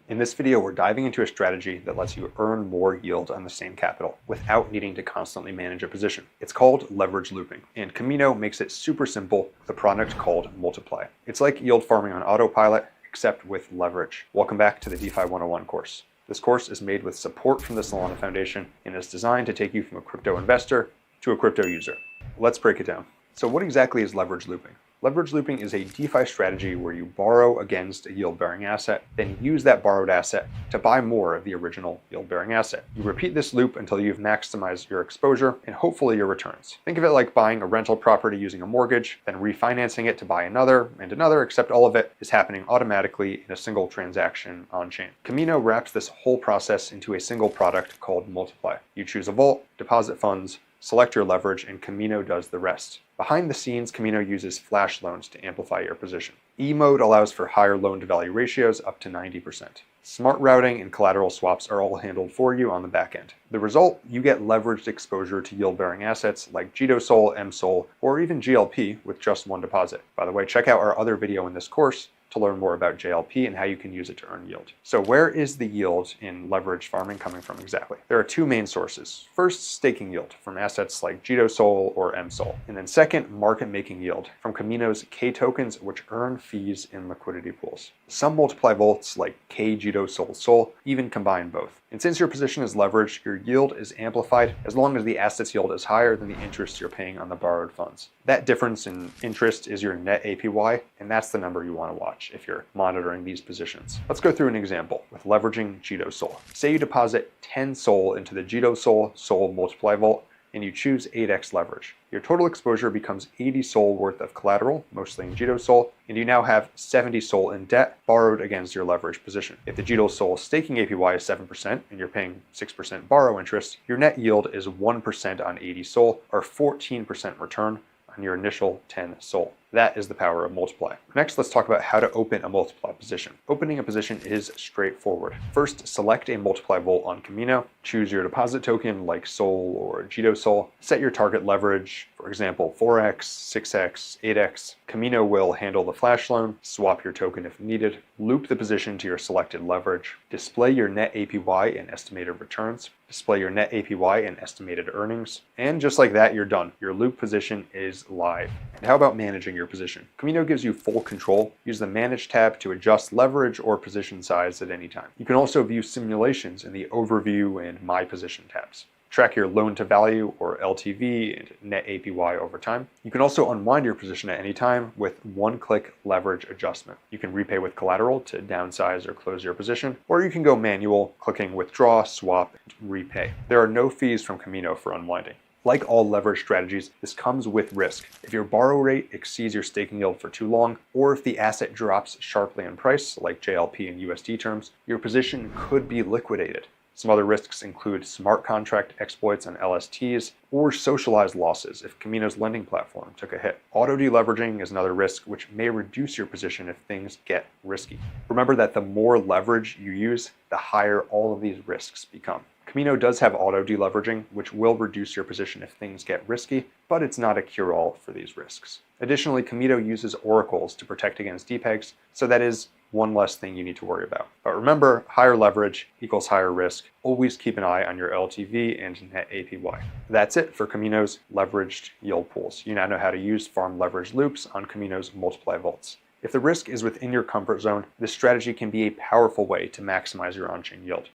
In this video, we're diving into a strategy that lets you earn more yield on the same capital without needing to constantly manage a position. It's called leverage looping, and Kamino makes it super simple with a product called Multiply. It's like yield farming on autopilot, except with leverage. Welcome back to the DeFi 101 course. This course is made with support from the Solana Foundation and is designed to take you from a crypto investor to a crypto user. Let's break it down. So what exactly is leverage looping? Leverage looping is a DeFi strategy where you borrow against a yield-bearing asset, then use that borrowed asset to buy more of the original yield-bearing asset. You repeat this loop until you've maximized your exposure and hopefully your returns. Think of it like buying a rental property using a mortgage, then refinancing it to buy another and another, except all of it is happening automatically in a single transaction on-chain. Kamino wraps this whole process into a single product called Multiply. You choose a vault, deposit funds, select your leverage, and Kamino does the rest. Behind the scenes, Kamino uses flash loans to amplify your position. E-mode allows for higher loan-to-value ratios up to 90%. Smart routing and collateral swaps are all handled for you on the back end. The result, you get leveraged exposure to yield-bearing assets like JITO-SOL, M-SOL, or even GLP with just one deposit. By the way, check out our other video in this course to learn more about JLP and how you can use it to earn yield. So where is the yield in leverage farming coming from exactly? There are two main sources. First, staking yield from assets like JITO-SOL or M-SOL. And then second, market making yield from Kamino's K tokens, which earn fees in liquidity pools. Some multiply vaults like K JITO-SOL Sol even combine both. And since your position is leveraged, your yield is amplified as long as the asset's yield is higher than the interest you're paying on the borrowed funds. That difference in interest is your net APY, and that's the number you want to watch if you're monitoring these positions. Let's go through an example with leveraging JITO-SOL. Say you deposit 10 SOL into the JITO-SOL Sol multiply vault, and you choose 8x leverage. Your total exposure becomes 80 SOL worth of collateral, mostly in JITO-SOL, and you now have 70 SOL in debt borrowed against your leverage position. If the JITO-SOL staking APY is 7% and you're paying 6% borrow interest, your net yield is 1% on 80 SOL, or 14% return on your initial 10 SOL. That is the power of Multiply. Next, let's talk about how to open a Multiply position. Opening a position is straightforward. First, select a Multiply vault on Kamino. Choose your deposit token like SOL or JITO-SOL. Set your target leverage, for example, 4x, 6x, 8x. Kamino will handle the flash loan, swap your token if needed, loop the position to your selected leverage, display your net APY and estimated returns, display your net APY and estimated earnings, and just like that, you're done. Your loop position is live. And how about managing your position? Kamino gives you full control. Use the Manage tab to adjust leverage or position size at any time. You can also view simulations in the Overview and My Position tabs. Track your loan to value or LTV and net APY over time. You can also unwind your position at any time with one-click leverage adjustment. You can repay with collateral to downsize or close your position, or you can go manual, clicking withdraw, swap, and repay. There are no fees from Kamino for unwinding. Like all leverage strategies, this comes with risk. If your borrow rate exceeds your staking yield for too long, or if the asset drops sharply in price, like JLP in USD terms, your position could be liquidated. Some other risks include smart contract exploits on LSTs or socialized losses if Kamino's lending platform took a hit. Auto deleveraging is another risk which may reduce your position if things get risky. Remember that the more leverage you use, the higher all of these risks become. Kamino does have auto deleveraging, which will reduce your position if things get risky, but it's not a cure-all for these risks. Additionally, Kamino uses oracles to protect against depegs, so that is one less thing you need to worry about. But remember, higher leverage equals higher risk. Always keep an eye on your LTV and net APY. That's it for Kamino's leveraged yield pools. You now know how to use farm leverage loops on Kamino's Multiply vaults. If the risk is within your comfort zone, this strategy can be a powerful way to maximize your on-chain yield.